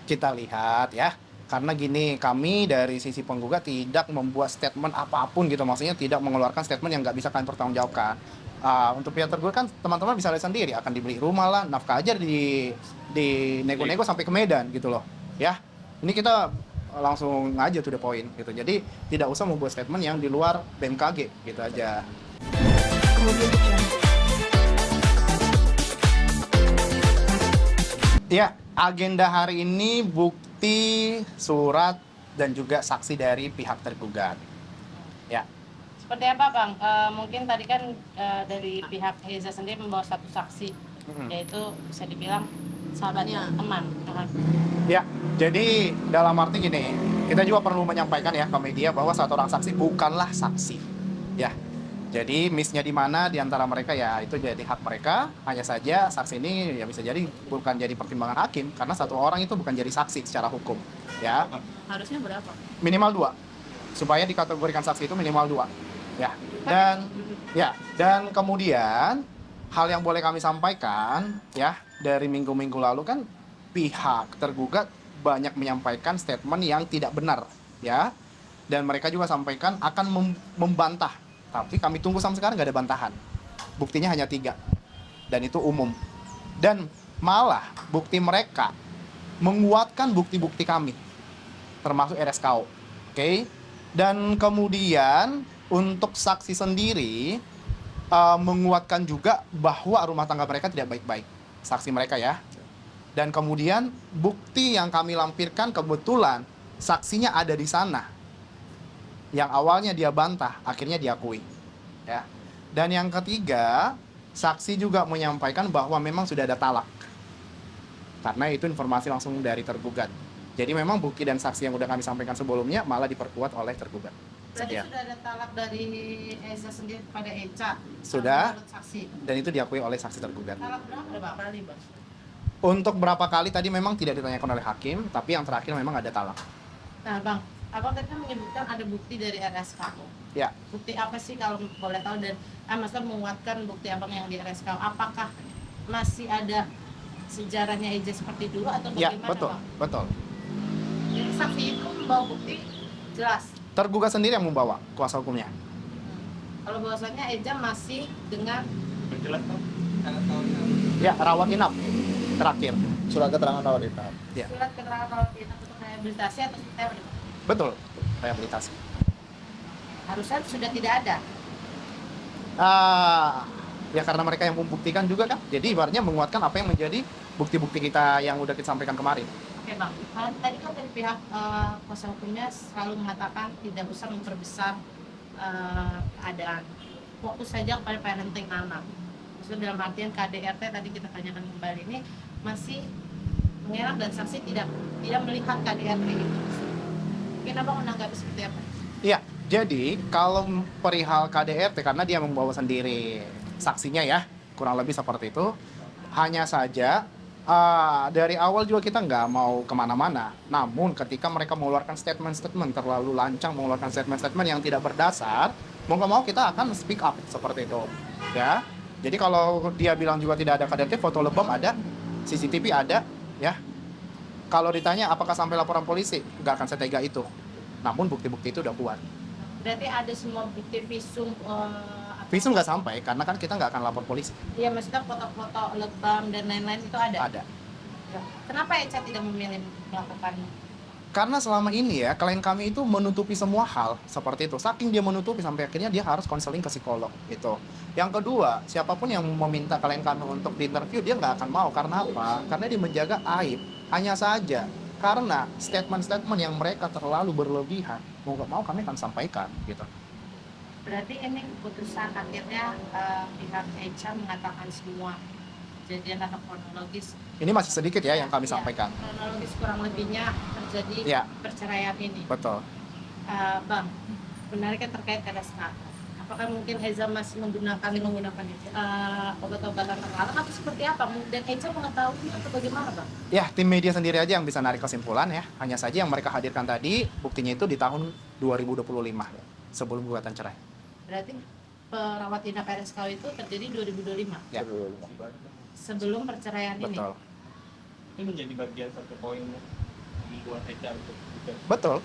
Kita lihat ya. Karena gini, kami dari sisi penggugat tidak membuat statement apapun gitu, maksudnya tidak mengeluarkan statement yang nggak bisa kalian pertanggungjawabkan. Untuk pihak tergugat kan teman-teman bisa lihat sendiri, akan dibeli rumah lah, nafkah aja di nego-nego sampai ke Medan gitu loh. Ya, ini kita langsung aja to the point gitu. Jadi tidak usah membuat statement yang di luar BMKG gitu aja. Ya, agenda hari ini bukti, surat, dan juga saksi dari pihak tergugat. Ya, Seperti apa Bang? Mungkin tadi kan dari pihak Eza sendiri membawa satu saksi, yaitu bisa dibilang sahabatnya teman. ya. Jadi dalam arti gini, kita juga perlu menyampaikan ya ke media bahwa satu orang saksi bukanlah saksi. Ya, jadi miss-nya di mana di antara mereka ya itu jadi hak mereka. Hanya saja saksi ini ya bisa jadi bukan jadi pertimbangan hakim karena satu orang itu bukan jadi saksi secara hukum. Ya, Harusnya berapa? minimal 2. Supaya dikategorikan saksi itu minimal 2. Ya. Dan kemudian hal yang boleh kami sampaikan ya dari minggu-minggu lalu kan pihak tergugat banyak menyampaikan statement yang tidak benar ya, dan mereka juga sampaikan akan membantah, tapi kami tunggu sampai sekarang nggak ada bantahan. Buktinya hanya 3 dan itu umum, dan malah bukti mereka menguatkan bukti-bukti kami termasuk RSKO. Oke. Dan kemudian untuk saksi sendiri menguatkan juga bahwa rumah tangga mereka tidak baik-baik, saksi mereka ya. Dan kemudian bukti yang kami lampirkan kebetulan saksinya ada di sana. Yang awalnya dia bantah, akhirnya diakui. Ya. Dan yang ketiga, saksi juga menyampaikan bahwa memang sudah ada talak. Karena itu informasi langsung dari tergugat. Jadi memang bukti dan saksi yang udah kami sampaikan sebelumnya malah diperkuat oleh tergugat. Berarti Ya. sudah ada talak dari Eza sendiri kepada Eca. Sudah. Menurut saksi. Dan itu diakui oleh saksi tergugat. Talak berapa kali Bang? Untuk berapa kali tadi memang tidak ditanyakan oleh hakim, tapi yang terakhir memang ada talak. Nah Bang, Abang tadi kan menyebutkan ada bukti dari RSKO. Ya. Bukti apa sih kalau boleh tahu, dan maksudnya menguatkan bukti Abang yang di RSKO? Apakah masih ada sejarahnya Eja seperti dulu atau Ya, bagaimana betul, Bang? betul. Jadi saksi itu membawa bukti jelas. Tergugat sendiri yang membawa kuasa hukumnya. Kalau bahwasannya Eja masih dengan Ya, rawat inap terakhir. Surat keterangan rawat inap. Ya, surat keterangan rawat inap untuk rehabilitasi atau teori? betul. Rehabilitasi. Harusnya sudah tidak ada. Ya karena mereka yang membuktikan juga kan. Jadi ibaratnya menguatkan apa yang menjadi bukti-bukti kita yang udah kita sampaikan kemarin. Oke Bang, tadi kan dari pihak kuasa hukumnya selalu mengatakan tidak usah memperbesar keadaan, fokus saja kepada parenting anak. Maksudnya dalam artian KDRT tadi kita tanyakan kembali ini masih mengelak dan saksi tidak melihat KDRT itu. Mungkin Abang menanggapi seperti apa? Iya, jadi kalau perihal KDRT karena dia membawa sendiri saksinya ya, kurang lebih seperti itu. Hanya saja dari awal juga kita nggak mau kemana-mana. Namun ketika mereka mengeluarkan statement-statement terlalu lancang, mengeluarkan statement-statement yang tidak berdasar, mau nggak mau kita akan speak up seperti itu. Ya, jadi kalau dia bilang juga tidak ada KDRT, foto lebam ada, CCTV ada, ya. Kalau ditanya apakah sampai laporan polisi, nggak akan setega itu. Namun bukti-bukti itu udah kuat. Berarti ada semua bukti visum. Visum nggak sampai, karena kan kita nggak akan lapor polisi. Iya, maksudnya foto-foto lebam dan lain-lain itu ada? Ada. Kenapa Eca tidak memilih melakukan? Karena selama ini ya, klien kami itu menutupi semua hal seperti itu. Saking dia menutupi sampai akhirnya dia harus konseling ke psikolog gitu. Yang kedua, siapapun yang meminta klien kami untuk diinterview, dia nggak akan mau. Karena apa? Karena dia menjaga aib. Hanya saja karena statement-statement yang mereka terlalu berlebihan, mau nggak mau kami akan sampaikan gitu. Berarti ini keputusan akhirnya pihak Eca mengatakan semua kejadian atau kronologis. Ini masih sedikit ya yang kami sampaikan. Kronologis kurang lebihnya terjadi Ya. perceraian ini. Betul. Bang, benarnya terkait RSKO. Apakah mungkin Eza masih menggunakan obat-obatan terlarang atau seperti apa? Dan Eza mengetahui atau bagaimana, Bang? Ya, tim media sendiri aja yang bisa narik kesimpulan ya. Hanya saja yang mereka hadirkan tadi, buktinya itu di tahun 2025, sebelum gugatan cerai. Berarti perawat inap RSKO itu terjadi 2025? Ya. Sebelum perceraian ini? Betul. Ini menjadi bagian satu poin membuat Eca untuk Betul,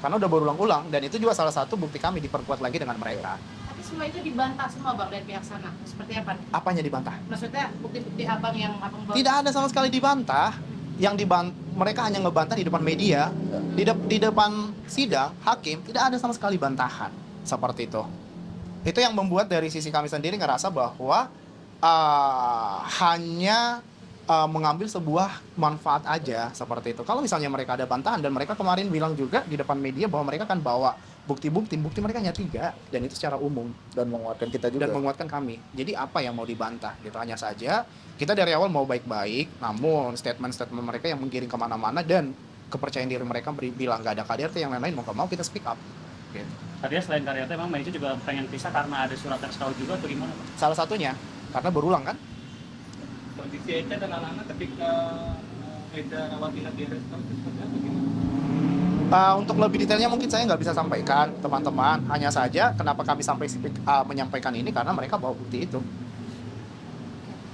karena udah berulang-ulang dan itu juga salah satu bukti kami diperkuat lagi dengan mereka. Tapi semua itu dibantah semua bang dari pihak sana. Seperti apa? Apanya dibantah? Maksudnya bukti-bukti abang yang abang bawa. Tidak ada sama sekali dibantah. Yang mereka hanya ngebantah di depan media, di depan sidang hakim tidak ada sama sekali bantahan seperti itu. Itu yang membuat dari sisi kami sendiri ngerasa bahwa hanya mengambil sebuah manfaat aja seperti itu. Kalau misalnya mereka ada bantahan dan mereka kemarin bilang juga di depan media bahwa mereka akan bawa bukti mereka hanya 3 dan itu secara umum Dan menguatkan kita juga. dan menguatkan kami. Jadi apa yang mau dibantah gitu, hanya saja kita dari awal mau baik-baik, namun statement-statement mereka yang menggiring kemana-mana dan kepercayaan diri mereka bilang nggak ada KDRT, yang lain-lain mau nggak mau kita speak up gitu. Artinya selain KDRT memang manajer juga pengen pisah karena ada surat RSKU juga atau gimana Pak? Salah satunya karena berulang kan. kondisi Eca dan anak-anak ketika Eca rawat inap di RSK itu seperti apa gimana? Untuk lebih detailnya mungkin saya nggak bisa sampaikan teman-teman, hanya saja kenapa kami sampai menyampaikan ini karena mereka bawa bukti itu.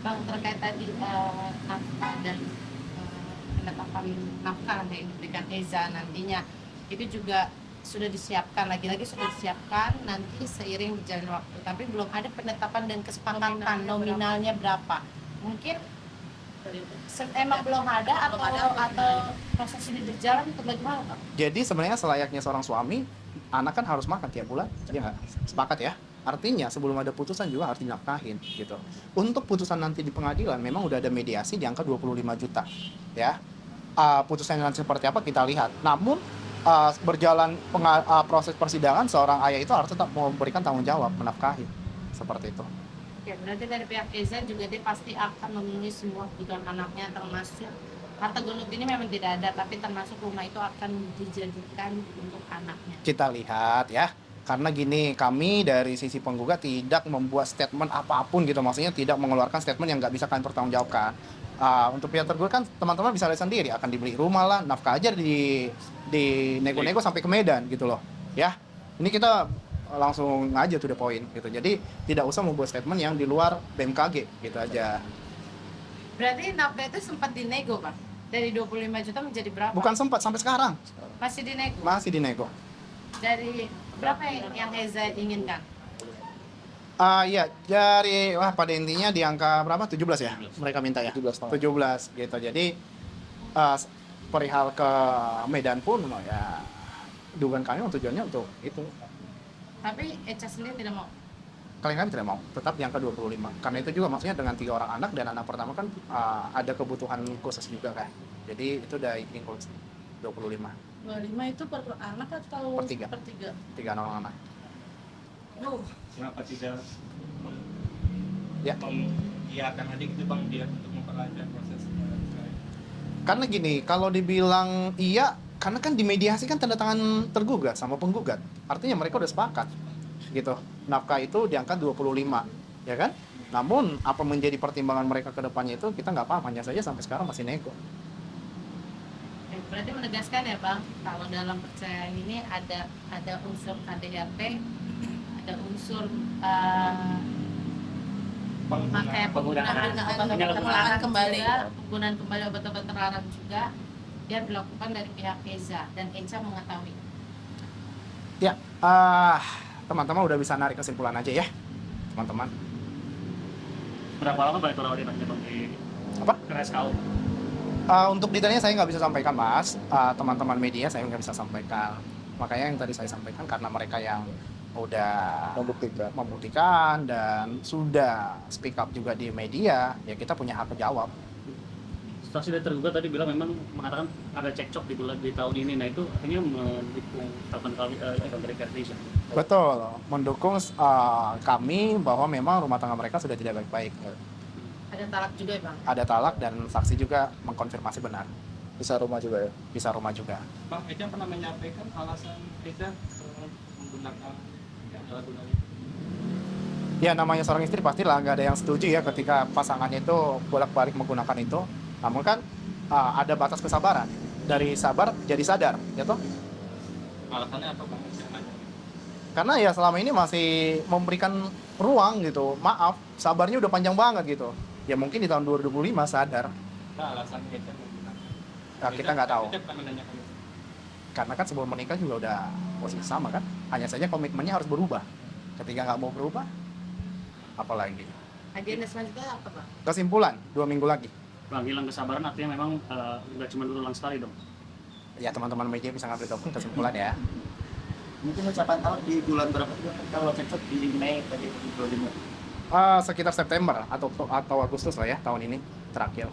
Bang, terkait tadi nafkah dan penetapan nafkah yang diberikan Eza nantinya itu juga sudah disiapkan, lagi-lagi sudah disiapkan nanti seiring berjalan waktu, tapi belum ada penetapan dan kesepakatan nominalnya berapa. Mungkin emang belum ada atau proses ini berjalan atau bagaimana Pak? Jadi sebenarnya selayaknya seorang suami, anak kan harus makan tiap bulan, ya nggak? Sepakat ya? Artinya sebelum ada putusan juga harus dinafkahin gitu. Untuk putusan nanti di pengadilan memang udah ada mediasi di angka 25 juta ya. Putusannya nanti seperti apa kita lihat. Namun berjalan proses persidangan, seorang ayah itu harus tetap memberikan tanggung jawab menafkahi seperti itu. Ya, berarti dari pihak Eza juga dia pasti akan memenuhi semua kebutuhan anaknya, termasuk harta gonut ini memang tidak ada, tapi termasuk rumah itu akan dijadikan untuk anaknya. Kita lihat ya, karena gini, kami dari sisi penggugat tidak membuat statement apapun gitu, maksudnya tidak mengeluarkan statement yang nggak bisa kalian pertanggungjawabkan. Untuk pihak tergugat kan teman-teman bisa lihat sendiri, akan dibeli rumah lah, nafkah aja di nego-nego sampai ke Medan gitu loh ya. Ini kita langsung aja to the point gitu, jadi tidak usah membuat statement yang di luar BMKG gitu aja. Berarti nafkah itu sempat dinego Pak? Dari 25 juta menjadi berapa? Bukan sempat, sampai sekarang Masih dinego? masih dinego. Dari berapa yang Eza inginkan? Iya, dari pada intinya di angka berapa? 17 ya? Mereka minta ya? 17,5. 17 gitu. Jadi perihal ke Medan pun ya dugaan kami tujuannya untuk itu. Tapi Eca sendiri tidak mau? Kalian kami tidak mau, tetap di angka 25. Karena itu juga maksudnya dengan 3 orang anak dan anak pertama kan ada kebutuhan khusus juga kan. Jadi itu udah include 25. 25 itu per anak atau Per tiga. Per tiga? 3 orang anak. Kenapa tidak Ya. mengiyakan adik itu bang dia untuk memperlancar proses Karena gini, kalau dibilang iya, karena kan dimediasi kan tanda tangan tergugat sama penggugat. Artinya mereka udah sepakat gitu. Nafkah itu di angka 25, ya kan? Namun apa menjadi pertimbangan mereka ke depannya itu kita nggak paham, hanya saja sampai sekarang masih nego. Berarti menegaskan ya Bang, kalau dalam perceraian ini ada unsur KDRT, ada unsur penggunaan obat-obat terlarang kembali, penggunaan kembali obat-obat terlarang juga yang dilakukan dari pihak Eza dan Eca mengetahui. Ya, teman-teman udah bisa narik kesimpulan aja ya, teman-teman. Berapa lama Pak itu rawat inapnya Bang di Apa? RSKU? Untuk detailnya saya nggak bisa sampaikan mas, teman-teman media saya nggak bisa sampaikan. Makanya yang tadi saya sampaikan karena mereka yang udah membuktikan dan sudah speak up juga di media, ya kita punya hak jawab. Saksi dari tergugat tadi bilang memang mengatakan ada cekcok di tahun ini, nah itu akhirnya mendukung teman kami dari Indonesia. Betul, mendukung kami bahwa memang rumah tangga mereka sudah tidak baik-baik. Ada talak juga ya Bang? Ada talak dan saksi juga mengkonfirmasi benar. Bisa rumah juga ya. Bisa rumah juga. Bang Eca pernah menyampaikan alasan Eca menggunakan alat-alat Ya namanya seorang istri pastilah nggak ada yang setuju ya ketika pasangannya itu bolak-balik menggunakan itu. Namun kan ada batas kesabaran. Dari sabar jadi sadar, ya toh? alasannya apa bang? Karena ya selama ini masih memberikan ruang gitu. Maaf, sabarnya udah panjang banget gitu. Ya mungkin di tahun 2025 sadar. Nah, alasan Eca menggunakan. Nah, kita nggak tahu. Eca pernah menanyakan Karena kan sebelum menikah juga udah posisi sama kan. Hanya saja komitmennya harus berubah. Ketika nggak mau berubah, apalagi. Agenda selanjutnya apa, Bang? Kesimpulan, 2 minggu lagi. Bang, hilang kesabaran artinya memang nggak cuma berulang sekali dong. Ya teman-teman media bisa ngambil kesimpulan ya. Mungkin ucapan tahun di bulan berapa juga kalau cekcok di Mei tadi 25. Sekitar September atau Agustus lah ya tahun ini terakhir.